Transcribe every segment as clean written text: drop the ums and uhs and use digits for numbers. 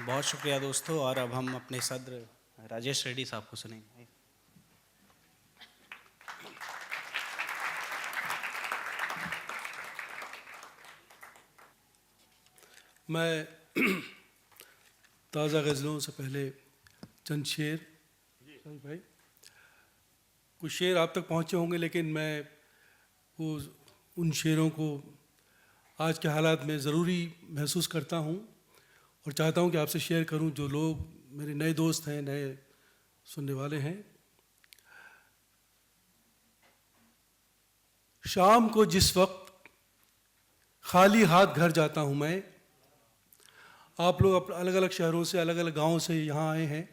बहुत शुक्रिया दोस्तों। और अब हम अपने सदर राजेश रेड्डी साहब को सुनेंगे। मैं ताज़ा गज़लों से पहले चंद शेर भाई, कुछ शेर आप तक पहुँचे होंगे, लेकिन मैं वो उन शेरों को आज के हालात में ज़रूरी महसूस करता हूँ और चाहता हूँ कि आपसे शेयर करूँ, जो लोग मेरे नए दोस्त हैं, नए सुनने वाले हैं। शाम को जिस वक्त खाली हाथ घर जाता हूँ मैं, आप लोग अलग अलग शहरों से, अलग अलग गाँव से यहाँ आए हैं,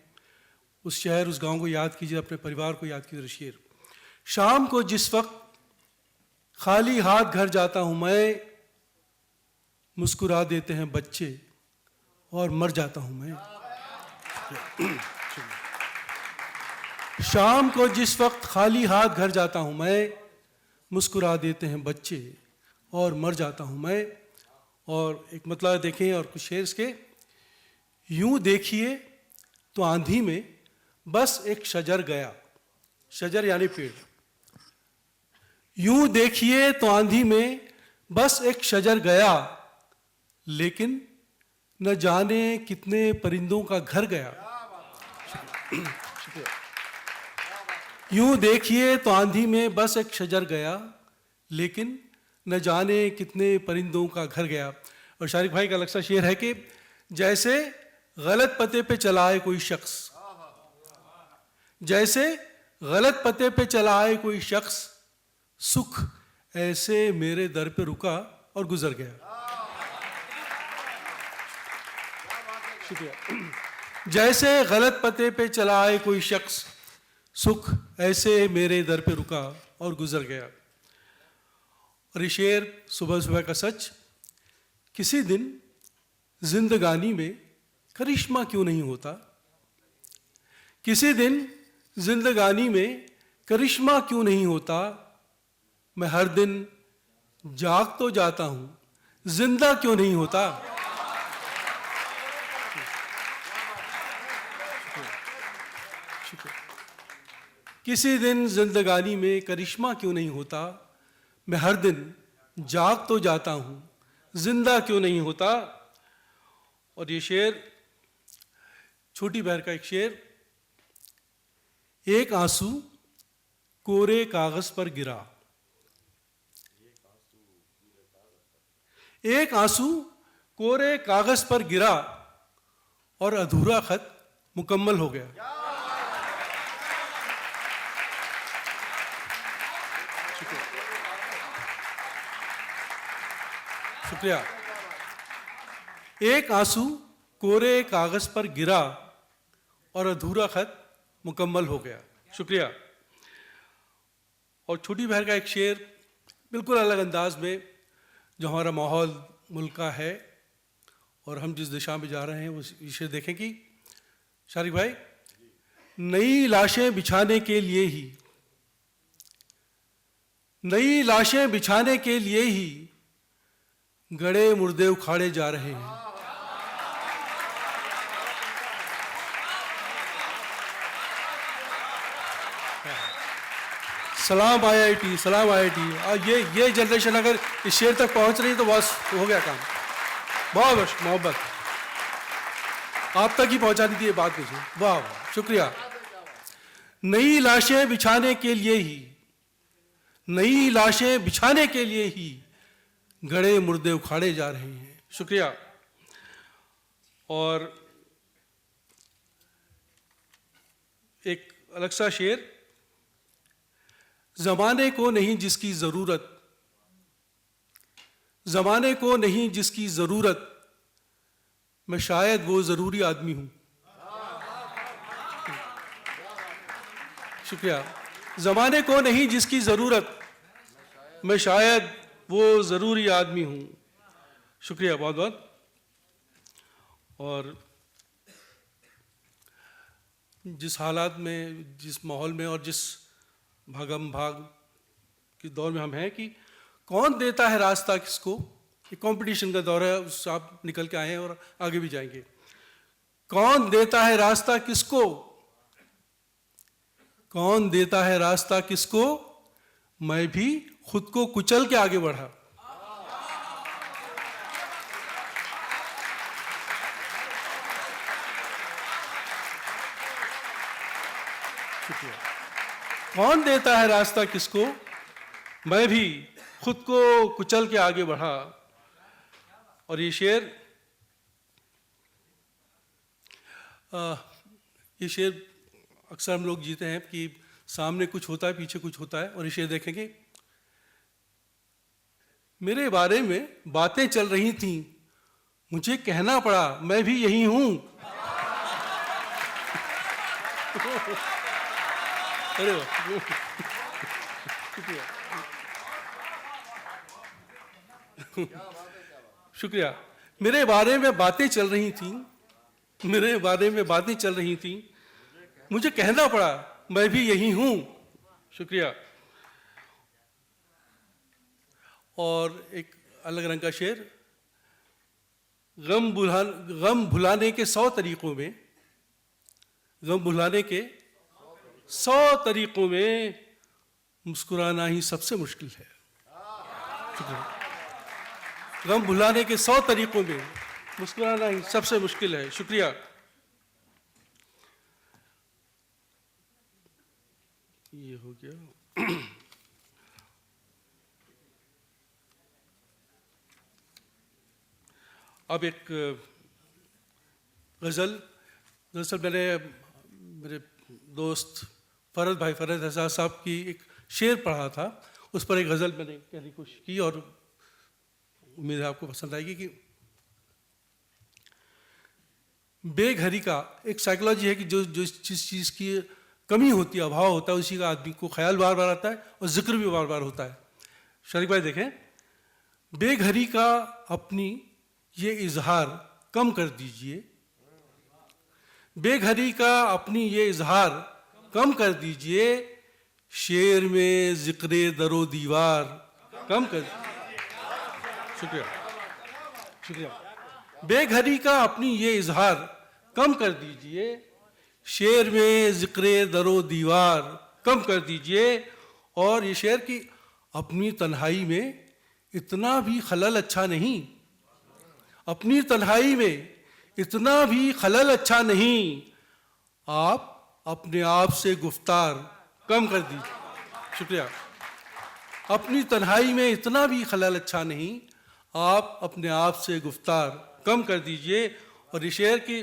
उस शहर उस गांव को याद कीजिए, अपने परिवार को याद कीजिए। शेर, शाम को जिस वक्त खाली हाथ घर जाता हूं मैं, मुस्कुरा देते हैं बच्चे और मर जाता हूं मैं। शाम को जिस वक्त खाली हाथ घर जाता हूं मैं, मुस्कुरा देते हैं बच्चे और मर जाता हूं मैं। और एक मतलब देखें और कुछ शेर इसके, यूं देखिए तो आंधी में बस एक शजर गया, शजर यानी पेड़। यूं देखिए तो आंधी में बस एक शजर गया, लेकिन न जाने कितने परिंदों का घर गया। यूं देखिए तो आंधी में बस एक शजर गया, लेकिन न जाने कितने परिंदों का घर गया। और शारिक भाई का अलग सा शेर है कि जैसे गलत पते पे चला है कोई शख्स, जैसे गलत पते पे चला आए कोई शख्स, सुख ऐसे मेरे दर पे रुका और गुजर गया। शुक्रिया। जैसे गलत पते पे चला आए कोई शख्स, सुख ऐसे मेरे दर पे रुका और गुजर गया। और ये शेर सुबह सुबह का सच, किसी दिन जिंदगानी में करिश्मा क्यों नहीं होता, किसी दिन जिंदगानी में करिश्मा क्यों नहीं होता, मैं हर दिन जाग तो जाता हूं, जिंदा क्यों नहीं होता। किसी दिन जिंदगानी में करिश्मा क्यों नहीं होता, मैं हर दिन जाग तो जाता हूं, जिंदा क्यों नहीं होता। और ये शेर छोटी बहर का एक शेर, एक आंसू कोरे कागज पर गिरा, एक आंसू कोरे कागज पर गिरा और अधूरा खत मुकम्मल हो गया। शुक्रिया। एक आंसू कोरे कागज पर गिरा और अधूरा खत मुकम्मल हो गया। शुक्रिया। और छोटी बहर का एक शेर बिल्कुल अलग अंदाज में, जो हमारा माहौल मुल्क का है और हम जिस दिशा में जा रहे हैं, वो शेर देखें कि शारिक भाई, नई लाशें बिछाने के लिए ही, नई लाशें बिछाने के लिए ही गड़े मुर्दे उखाड़े जा रहे हैं। सलाम IIT, सलाम IIT। ये जनरेशन अगर इस शेर तक पहुंच रही तो बस हो गया काम। बहुत मोहब्बत आप तक ही पहुंचानी थी ये बात मुझे। वाह वाह, शुक्रिया। नई लाशें बिछाने के लिए ही, नई लाशें बिछाने के लिए ही गड़े मुर्दे उखाड़े जा रहे हैं। शुक्रिया। और एक अलग सा शेर, जमाने को नहीं जिसकी जरूरत, जमाने को नहीं जिसकी जरूरत, मैं शायद वो जरूरी आदमी हूं। शुक्रिया। जमाने को नहीं जिसकी जरूरत, मैं शायद वो जरूरी आदमी हूं। शुक्रिया बहुत बहुत। और जिस हालात में, जिस माहौल में और जिस भागम भाग के दौर में हम हैं कि कौन देता है रास्ता किसको, ये कंपटीशन का दौर है, उससे आप निकल के आए हैं और आगे भी जाएंगे। कौन देता है रास्ता किसको, कौन देता है रास्ता किसको, मैं भी खुद को कुचल के आगे बढ़ा। कौन देता है रास्ता किसको, मैं भी खुद को कुचल के आगे बढ़ा। और ये शेर अक्सर हम लोग जीते हैं कि सामने कुछ होता है, पीछे कुछ होता है। और ये शेर देखेंगे, मेरे बारे में बातें चल रही थीं, मुझे कहना पड़ा मैं भी यही हूं। अरे वाह, शुक्रिया। मेरे बारे में बातें चल रही थीं, मेरे बारे में बातें चल रही थीं, मुझे कहना पड़ा मैं भी यही हूं। शुक्रिया। और एक अलग रंग का शेर, गम भुलाने के 100 तरीकों में, गम भुलाने के 100 तरीकों में मुस्कुराना ही सबसे मुश्किल है। शुक्रिया। गम भुलाने के 100 तरीकों में मुस्कुराना ही सबसे मुश्किल है। शुक्रिया। ये हो गया। अब एक गज़ल, दरअसल मैंने मेरे दोस्त फरद एहसास साहब की एक शेर पढ़ा था, उस पर एक गज़ल मैंने कहने की कोशिश की और उम्मीद है आपको पसंद आएगी। कि बेघरी का एक साइकोलॉजी है कि जो जिस चीज़ की कमी होती है, अभाव होता है, उसी का आदमी को ख्याल बार बार आता है और जिक्र भी बार बार होता है। शरीफ भाई देखें, बेघरी का अपनी ये इजहार कम कर दीजिए, बेघरी का अपनी ये इजहार कम कर दीजिए, शेर में जिक्रे दरो दीवार कम कर। शुक्रिया, शुक्रिया। बेघरी का अपनी ये इजहार कम कर दीजिए, शेर में जिक्रे दरो दीवार कम कर दीजिए। और ये शेर की अपनी तन्हाई में इतना भी खलल अच्छा नहीं, अपनी तन्हाई में इतना भी खलल अच्छा नहीं, आप अपने आप से गुफ्तार कम कर दीजिए। शुक्रिया। अपनी तन्हाई में इतना भी खलल अच्छा नहीं, आप अपने आप से गुफ्तार कम कर दीजिए। और इस शेर की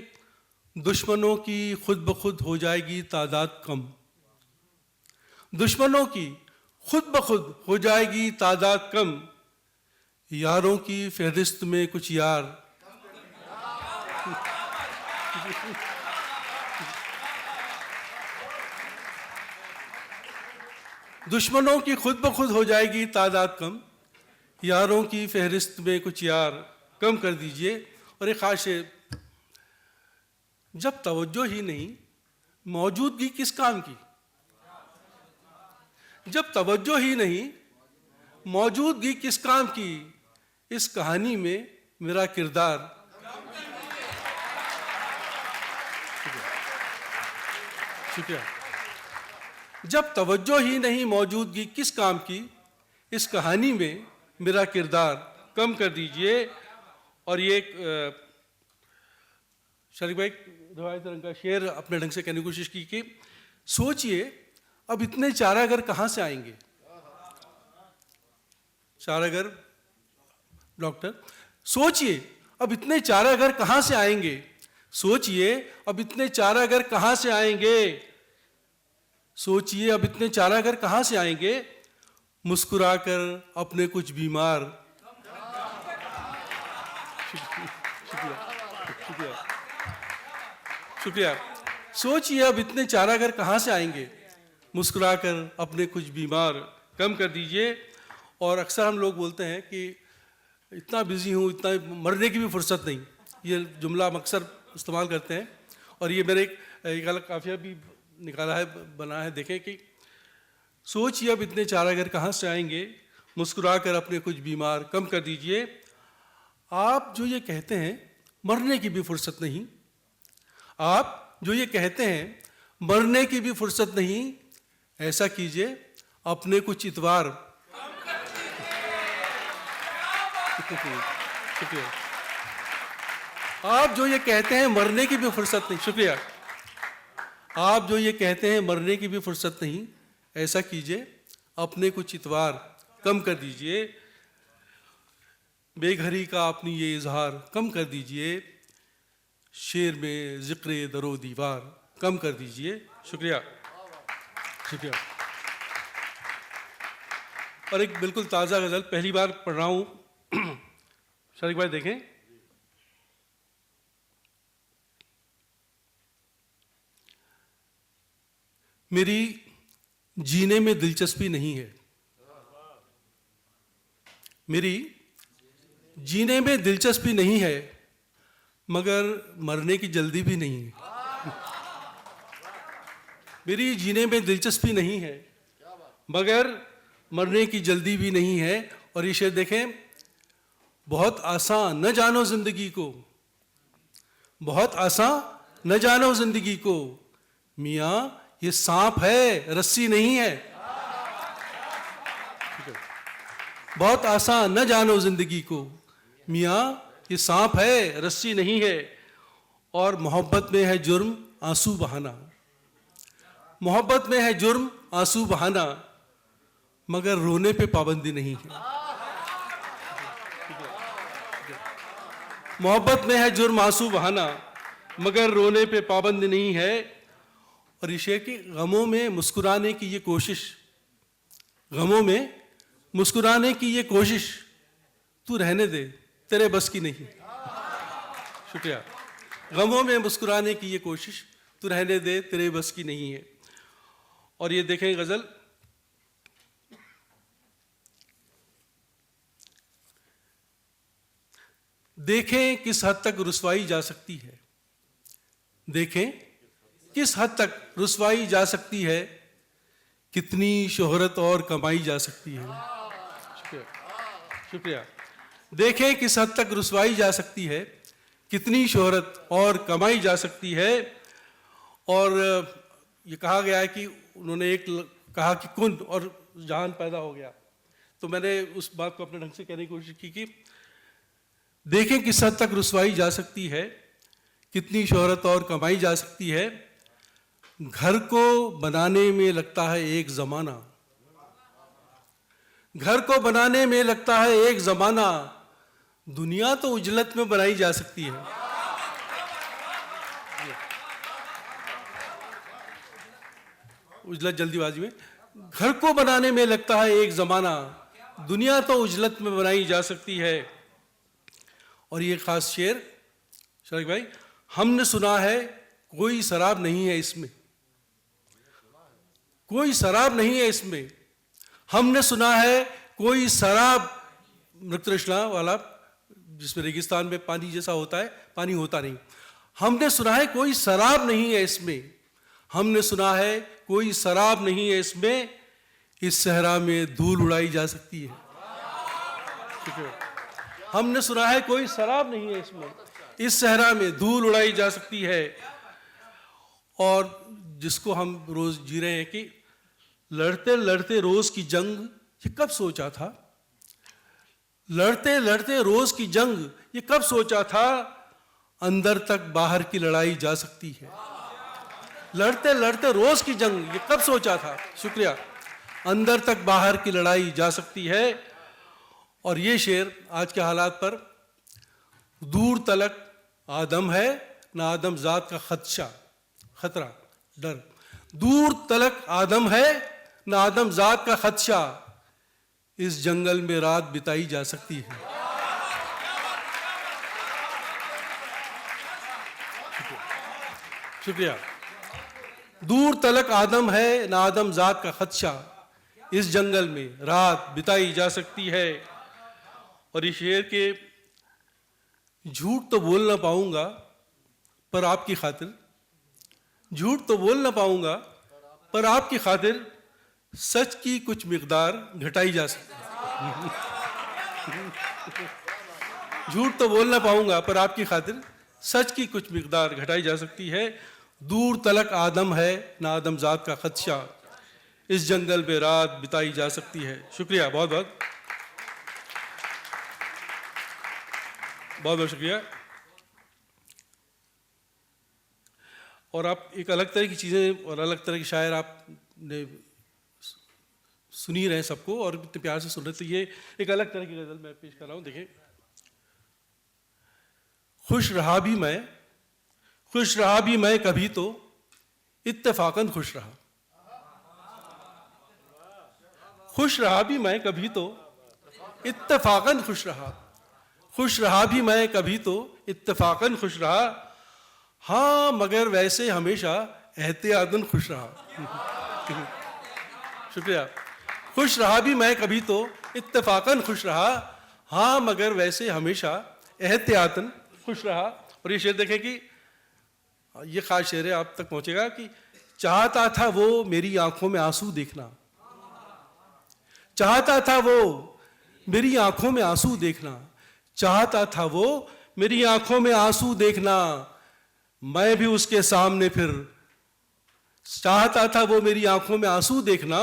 दुश्मनों की खुद ब खुद हो जाएगी तादाद कम, दुश्मनों की खुद ब खुद हो जाएगी तादाद कम, यारों की फहरिस्त में कुछ यार। दुश्मनों की खुद ब खुद हो जाएगी तादाद कम, यारों की फहरिस्त में कुछ यार कम कर दीजिए। और एक खास शेर, जब तवज्जो ही नहीं मौजूदगी किस काम की, जब तवज्जो ही नहीं मौजूदगी किस काम की, इस कहानी में मेरा किरदार। शुक्रिया। जब तवज्जो ही नहीं मौजूदगी किस काम की, इस कहानी में मेरा किरदार कम कर दीजिए। और ये एक शरीफ भाई रवायत रंग का शेर अपने ढंग से कहने की कोशिश की कि सोचिए अब इतने चारागर कहाँ से आएंगे, चारागर डॉक्टर, सोचिए अब इतने चारागर कहाँ से आएंगे, सोचिए अब इतने चारागर कहाँ से आएंगे, सोचिए अब इतने चारागर कहाँ से आएंगे, मुस्कुराकर अपने कुछ बीमार। शुक्रिया, शुक्रिया। सोचिए अब इतने चारागर कहाँ से आएंगे, मुस्कुराकर अपने कुछ बीमार कम कर दीजिए। और अक्सर हम लोग बोलते हैं कि इतना बिजी हूँ, इतना मरने की भी फुर्सत नहीं, ये जुमला हम अक्सर इस्तेमाल करते हैं। और ये मेरे एक अलग काफिया भी निकाला है, बना है, देखें कि सोचिए अब इतने चारागर कहाँ से आएंगे, मुस्कुराकर अपने कुछ बीमार कम कर दीजिए। आप जो ये कहते हैं मरने की भी फुर्सत नहीं, आप जो ये कहते हैं मरने की भी फुर्सत नहीं, ऐसा कीजिए अपने कुछ इतवार। शुक्रिया। आप जो ये कहते हैं मरने की भी फुर्सत नहीं, शुक्रिया। आप जो ये कहते हैं मरने की भी फुर्सत नहीं, ऐसा कीजिए अपने कुछ इतवार कम कर दीजिए, बेघरी का अपनी ये इजहार कम कर दीजिए, शेर में जिक्र दरो दीवार कम कर दीजिए। शुक्रिया, शुक्रिया। और एक बिल्कुल ताज़ा गज़ल पहली बार पढ़ रहा हूँ, शरीक भाई देखें। मेरी जीने में दिलचस्पी नहीं है, मेरी जीने में दिलचस्पी नहीं है, मगर मरने की जल्दी भी नहीं है। मेरी जीने में दिलचस्पी नहीं है, मगर मरने की जल्दी भी नहीं है। और ये शेर देखें, बहुत आसान न जानो जिंदगी को, बहुत आसान न जानो जिंदगी को, मियाँ ये सांप है रस्सी नहीं है। बहुत आसान न जानो जिंदगी को, मियाँ ये सांप है रस्सी नहीं है। और मोहब्बत में है जुर्म आंसू बहाना, मोहब्बत में है जुर्म आंसू बहाना, मगर रोने पे पाबंदी नहीं है। मोहब्बत में है जुर्म आंसू बहाना, मगर रोने पे पाबंदी नहीं है। और ये शेर की गमों में मुस्कुराने की ये कोशिश, गमों में मुस्कुराने की ये कोशिश, तू रहने दे तेरे बस की नहीं। शुक्रिया। गमों में मुस्कुराने की ये कोशिश, तू रहने दे तेरे बस की नहीं है। और ये देखें गजल, देखें किस हद तक रुसवाई जा सकती है, देखें किस हद तक रुसवाई जा सकती है, कितनी शोहरत और कमाई जा सकती है। शुक्रिया, शुक्रिया। देखें किस हद तक रुसवाई जा सकती है, कितनी शोहरत और कमाई जा सकती है। और ये कहा गया है कि उन्होंने एक कहा कि कुन और जहान पैदा हो गया, तो मैंने उस बात को अपने ढंग से कहने की कोशिश की कि देखें किस हद तक रुसवाई जा सकती है, कितनी शोहरत और कमाई जा सकती है। घर को बनाने में लगता है एक जमाना, घर को बनाने में लगता है एक जमाना, दुनिया तो उजलत में बनाई जा सकती है। उजलत जल्दीबाजी में, घर को बनाने में लगता है एक जमाना, दुनिया तो उजलत में बनाई जा सकती है। और ये खास शेर शरीक भाई, हमने सुना है कोई शराब नहीं है इसमें, कोई शराब नहीं है इसमें, हमने सुना है कोई शराब मृतृष्णा वाला, जिसमें रेगिस्तान में पानी जैसा होता है, पानी होता नहीं। हमने सुना है कोई शराब नहीं है इसमें, हमने सुना है कोई शराब नहीं है इसमें, इस सहरा में धूल उड़ाई जा सकती है। हमने सुना है कोई शराब नहीं है इसमें, इस सहरा में धूल उड़ाई जा सकती है। और जिसको हम रोज जी रहे हैं कि लड़ते लड़ते रोज की जंग, ये कब सोचा था, लड़ते लड़ते रोज की जंग ये कब सोचा था, अंदर तक बाहर की लड़ाई जा सकती है। लड़ते लड़ते रोज की जंग ये कब सोचा था, शुक्रिया, अंदर तक बाहर की लड़ाई जा सकती है। और ये शेर आज के हालात पर, दूर तलक आदम है ना आदम जात का खदशा, खतरा, डर, दूर तलक आदम है ना आदम जात का खदशा, इस जंगल में रात बिताई जा सकती है। शुक्रिया। दूर तलक आदम है ना आदम जात का खदशा, इस जंगल में रात बिताई जा सकती है। और इस शेर के, झूठ तो बोल ना पाऊंगा पर आपकी खातिर, झूठ तो बोल ना पाऊंगा पर आपकी खातिर, सच की कुछ मिकदार घटाई जा सकती है। झूठ तो बोल ना पाऊंगा पर आपकी खातिर, सच की कुछ मिकदार घटाई जा सकती है। दूर तलक आदम है ना आदमजात का खदशा, इस जंगल में रात बिताई जा सकती है। शुक्रिया, बहुत बहुत बहुत बहुत शुक्रिया। और आप एक अलग तरह की चीज़ें और अलग तरह के शायर आपने सुनी रहे सबको और इतने प्यार से सुन रहे, तो ये एक अलग तरह की गज़ल मैं पेश कर रहा हूँ। देखिए, खुश रहा भी मैं कभी तो इत्तेफाकन खुश रहा। खुश रहा भी मैं कभी तो इत्तेफाकन खुश रहा। खुश रहा भी मैं कभी तो इत्तेफाकन खुश रहा। हाँ मगर वैसे हमेशा एहतियातन खुश रहा। शुक्रिया। खुश रहा भी मैं कभी तो इत्तेफाकन खुश रहा। हाँ मगर वैसे हमेशा एहतियातन खुश रहा। और ये शेर देखें कि ये खास शेर है, आप तक पहुंचेगा कि चाहता था वो मेरी आंखों में आंसू देखना, चाहता था वो मेरी आंखों में आंसू देखना, चाहता था वो मेरी आंखों में आंसू देखना, मैं भी उसके सामने फिर चाहता था वो मेरी आंखों में आंसू देखना,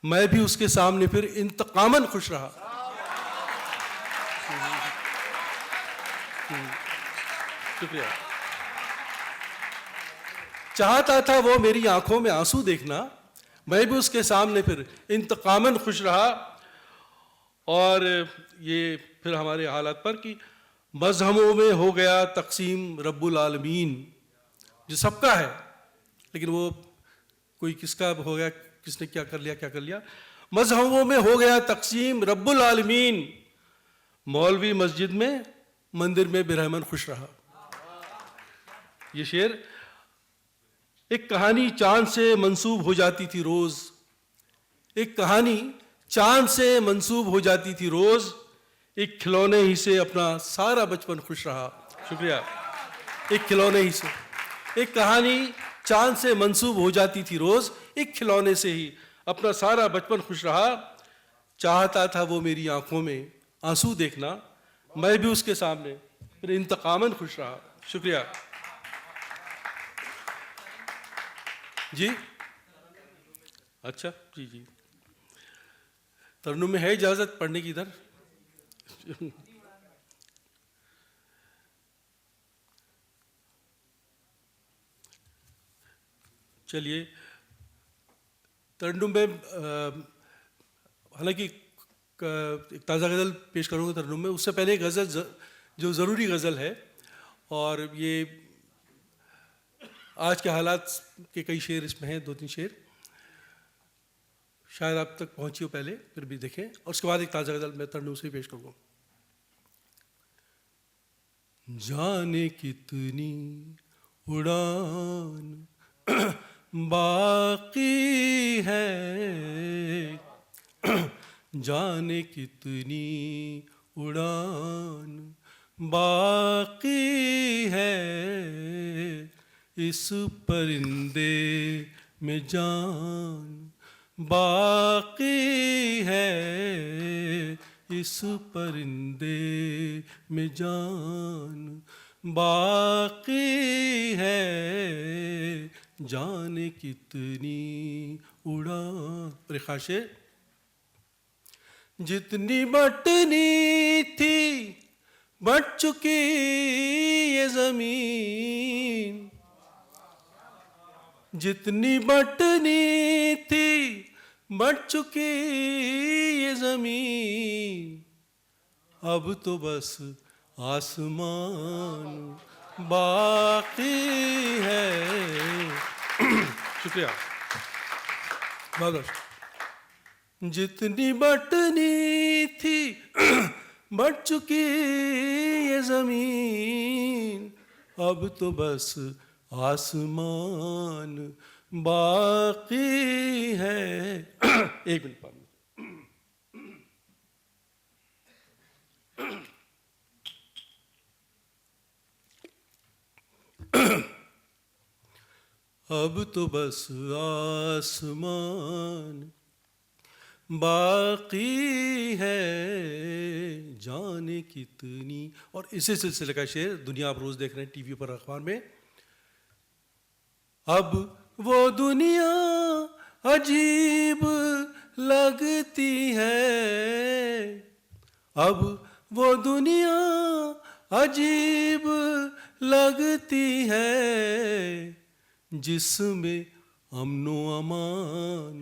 मैं भी उसके सामने फिर इंतकामन खुश रहा। शुक्रिया। चाहता था वो मेरी आंखों में आंसू देखना, मैं भी उसके सामने फिर इंतकामन खुश रहा। और ये फिर हमारे हालात पर कि मजहबों में हो गया तकसीम रब्बुल आलमीन, जो सबका है लेकिन वो कोई किसका हो गया, किसने क्या कर लिया। मजहबों में हो गया तकसीम रब्बुल आलमीन, मौलवी मस्जिद में मंदिर में बिरहमन खुश रहा। ये शेर, एक कहानी चांद से मंसूब हो जाती थी रोज, एक कहानी चांद से मंसूब हो जाती थी रोज, एक खिलौने ही से अपना सारा बचपन खुश रहा। शुक्रिया। एक खिलौने ही से, एक कहानी चांद से मंसूब हो जाती थी रोज, एक खिलौने से ही अपना सारा बचपन खुश रहा। चाहता था वो मेरी आंखों में आंसू देखना, मैं भी उसके सामने फिर इंतकामन खुश रहा। शुक्रिया जी। अच्छा जी, तरन्नुम में है इजाजत पढ़ने की इधर? चलिए, तरन्नुम में हालांकि एक ताज़ा गज़ल पेश करूँगा तरन्नुम में, उससे पहले एक गज़ल जो ज़रूरी गज़ल है, और ये आज के हालात के कई शेर इसमें हैं, 2-3 शेर शायद आप तक पहुँची हो पहले, फिर भी देखें, और उसके बाद एक ताज़ा गज़ल मैं तरन्नुम से ही पेश करूँगा। जाने कितनी उड़ान बाकी है, जाने कितनी उड़ान बाकी है, इस परिंदे में जान बाकी है, इस परिंदे में जान बाकी है, जाने कितनी उड़ान। और एक खास शेर, जितनी बटनी थी बट चुकी ये जमीन, जितनी बटनी थी बट चुकी ये जमीन, अब तो बस आसमान बाकी है। शुक्रिया, बहुत बहुत। जितनी बटनी थी बट चुकी ये जमीन, अब तो बस आसमान बाकी है। एक मिनट पानी। अब तो बस आसमान बाकी है जाने कितनी। और इसी सिलसिले का शेर दुनिया आप रोज देख रहे हैं टीवी पर, अखबार में। अब वो दुनिया अजीब लगती है, अब वो दुनिया अजीब लगती है, जिसमें अमनो अमान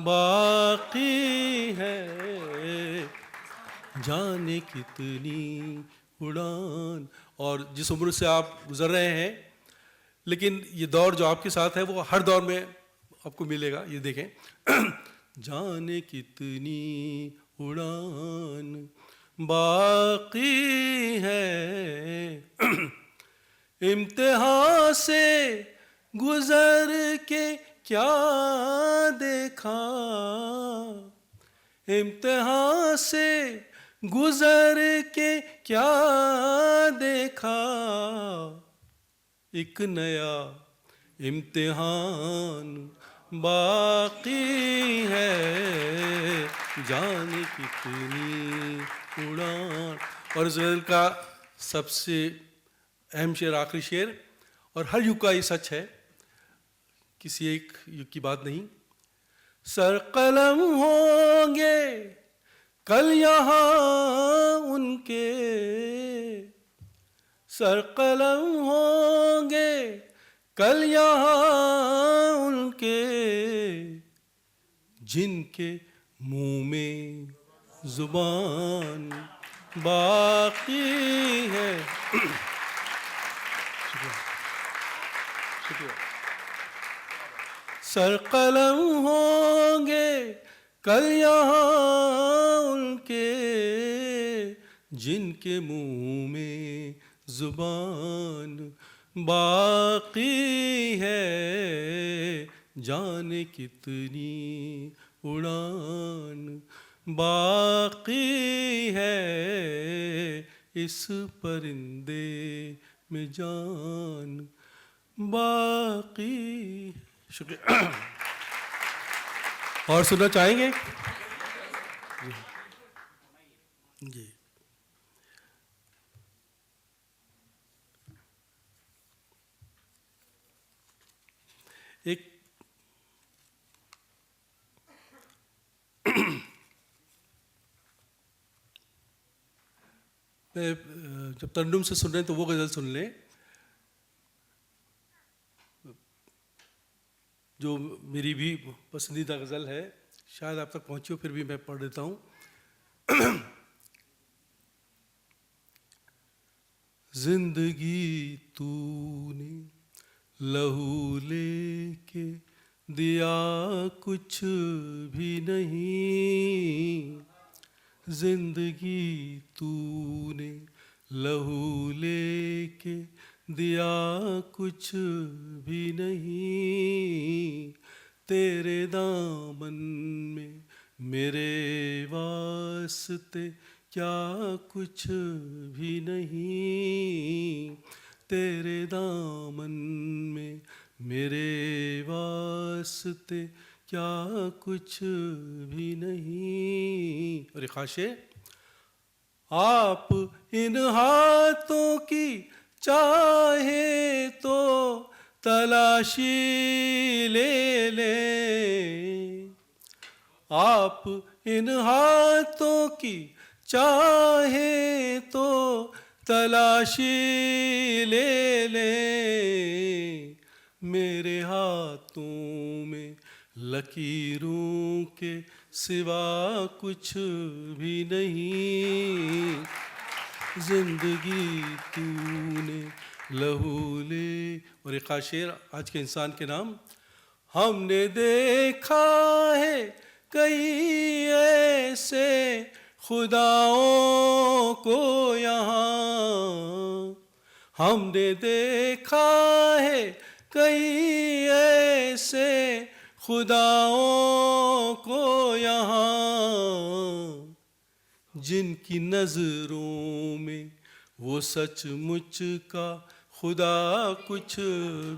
बाकी है, जाने कितनी उड़ान। और जिस उम्र से आप गुजर रहे हैं, लेकिन ये दौर जो आपके साथ है वो हर दौर में आपको मिलेगा, ये देखें। जाने कितनी उड़ान बाकी है, इम्तिहान से गुजर के क्या देखा, इम्तिहान से गुजर के क्या देखा, एक नया इम्तिहान बाकी है, जाने कितनी उड़ान। और ज़हर का सबसे अहम शेर, आखिरी शेर, और हर युग का ये सच है, किसी एक युग की बात नहीं। सर कलम होंगे कल यहाँ उनके, सर कलम होंगे कल यहाँ उनके, जिनके मुंह में जुबान बाकी है। शुक्रिया। सर कलम होंगे कल यहाँ उनके, जिनके मुंह में जुबान बाकी है, जाने कितनी उड़ान बाकी है, इस परिंदे में जान बाकी। शुक्रिया। और सुनना चाहेंगे जी? एक जब तरन्नुम से सुन रहे हैं तो वो गज़ल सुन लें जो मेरी भी पसंदीदा गज़ल है, शायद आप तक पहुंची हो, फिर भी मैं पढ़ देता हूँ। जिंदगी तूने लहू लेके दिया कुछ भी नहीं, जिंदगी तूने लहू लेके दिया कुछ भी नहीं, तेरे दामन में मेरे वास्ते क्या कुछ भी नहीं, तेरे दामन में मेरे वास्ते क्या कुछ भी नहीं। और एक खाशे, आप इन हाथों की चाहे तो तलाशी ले ले, आप इन हाथों की चाहे तो तलाशी ले ले, मेरे हाथों में लकीरों के सिवा कुछ भी नहीं, जिंदगी तूने लहू ले। और एक शेर आज के इंसान के नाम, हमने देखा है कई ऐसे खुदाओं को यहाँ, हमने देखा है कई ऐसे खुदाओं को यहाँ, जिनकी नजरों में वो सचमुच का खुदा कुछ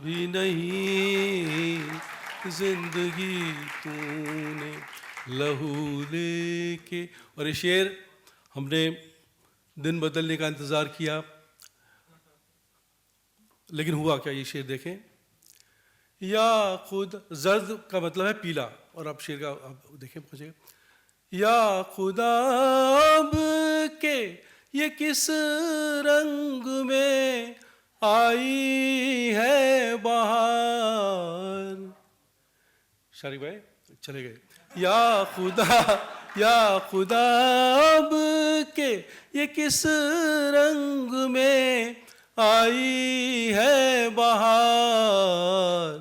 भी नहीं, जिंदगी तूने लहू लेके। और ये शेर हमने दिन बदलने का इंतज़ार किया, लेकिन हुआ क्या, ये शेर देखें। या खुद, जर्द का मतलब है पीला, और अब शेर का अब देखें पहुँचेगा। या खुदा अब के ये किस रंग में आई है बहार। शारिक भाई चले गए। या खुदा अब के ये किस रंग में आई है बहार।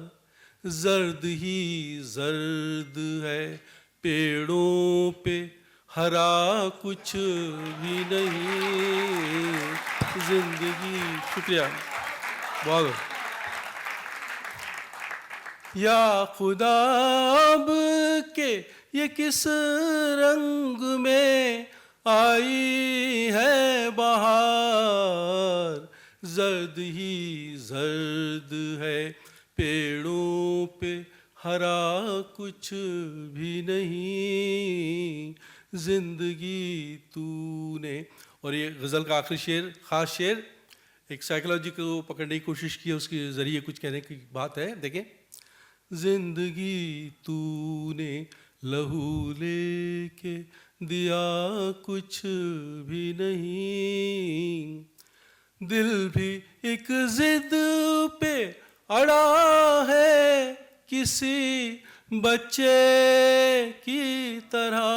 जर्द ही जर्द है पेड़ों पे, हरा कुछ भी नहीं जिंदगी। शुक्रिया, बहुत। या खुदा अब के ये किस रंग में आई है बहार। जर्द ही जर्द है पेड़ों पे, हरा कुछ भी नहीं जिंदगी तूने। और ये गज़ल का आखिरी शेर, ख़ास शेर, एक साइकोलॉजी को पकड़ने की कोशिश की है, उसके ज़रिए कुछ कहने की बात है। देखें, जिंदगी तूने लहू लेके दिया कुछ भी नहीं। दिल भी एक जिद पे अड़ा है किसी बच्चे की तरह।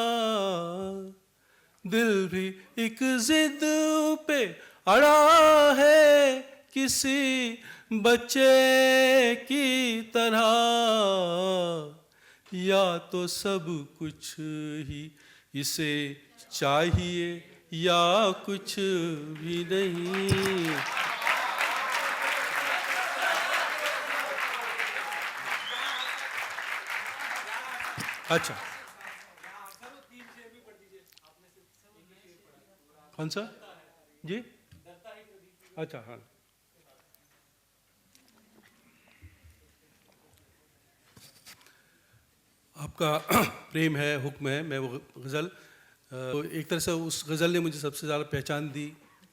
दिल भी एक जिद पे अड़ा है किसी बच्चे की तरह। या तो सब कुछ ही इसे चाहिए या कुछ भी नहीं। अच्छा, कौन सा जी? अच्छा, हाँ। आपका प्रेम है, हुक्म है, मैं वो गज़ल, तो एक तरह से उस गज़ल ने मुझे सबसे ज़्यादा पहचान दी,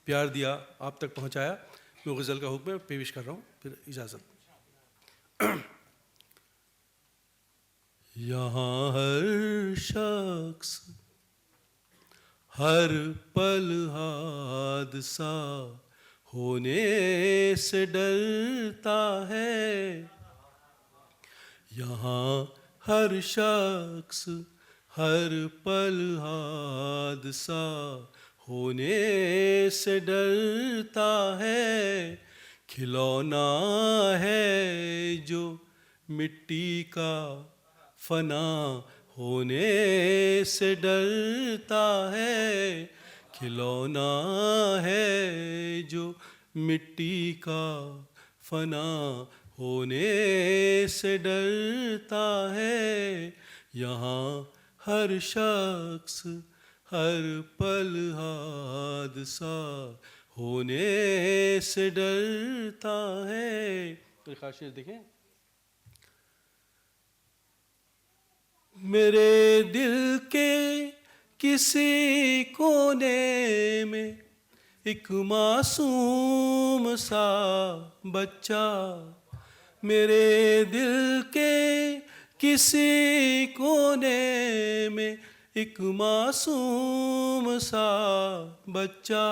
प्यार दिया, आप तक पहुंचाया। मैं गज़ल का हुक्म है पेश कर रहा हूँ, फिर इजाज़त। यहाँ हर शख्स हर पल हादसा होने से डरता है। यहाँ हर शख्स हर पल हादसा होने से डरता है। खिलौना है जो मिट्टी का फना होने से डरता है। खिलौना है जो मिट्टी का फना होने से डरता है। यहाँ हर शख्स हर पल हादसा होने से डरता है। तो खास शेर देखें। मेरे दिल के किसी कोने में एक मासूम सा बच्चा। मेरे दिल के किसी कोने में एक मासूम सा बच्चा।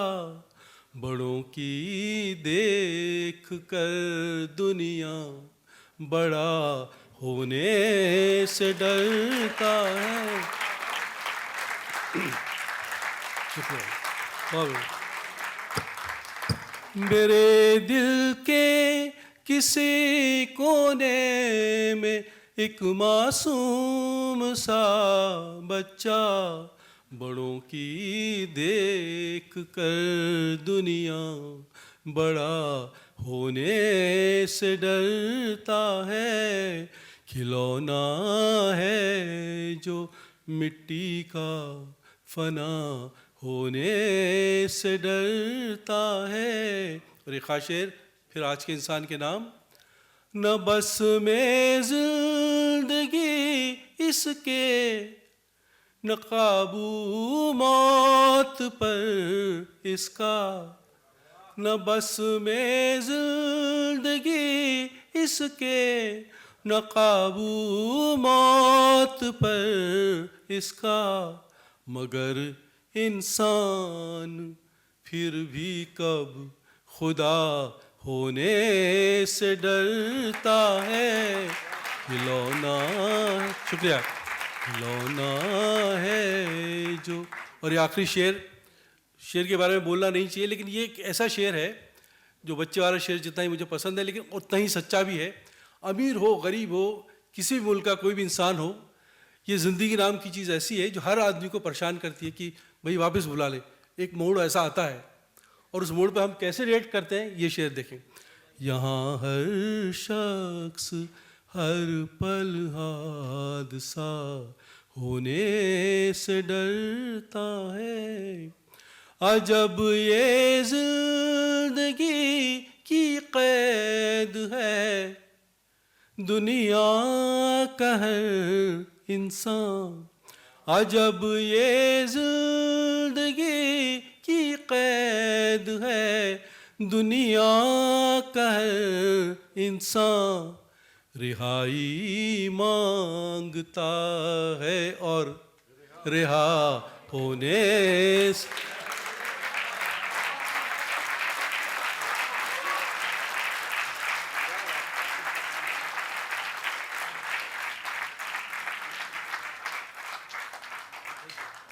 बड़ों की देख कर दुनिया बड़ा होने से डरता है। मेरे दिल के किसी कोने में एक मासूम सा बच्चा। बड़ों की देख कर दुनिया बड़ा होने से डरता है। खिलौना है जो मिट्टी का फना होने से डरता है। और एक खास शेर फिर आज के इंसान के नाम। न बस में जिंदगी इसके न काबू मौत पर इसका, न बस में जिंदगी इसके, न काबू मौत पर इसका, मगर इंसान फिर भी कब खुदा होने से डरता है। खिलौना है, शुक्रिया, खिलौना है जो। और ये आखिरी शेर, शेर के बारे में बोलना नहीं चाहिए, लेकिन ये एक ऐसा शेर है जो बच्चे वाला शेर जितना ही मुझे पसंद है, लेकिन उतना ही सच्चा भी है। अमीर हो गरीब हो, किसी भी मुल्क का कोई भी इंसान हो, ये ज़िंदगी नाम की चीज़ ऐसी है जो हर आदमी को परेशान करती है कि भाई वापस बुला ले। एक मोड़ ऐसा आता है और उस मोड़ पे हम कैसे रिएक्ट करते हैं, ये शेर देखें। यहाँ हर शख्स हर पल हादसा होने से डरता है, अजब ये जिंदगी की कैद है, दुनिया का हर इंसान, अजब ये जिंदगी की कैद है, दुनिया का हर इंसान रिहाई मांगता है और रिहा होने से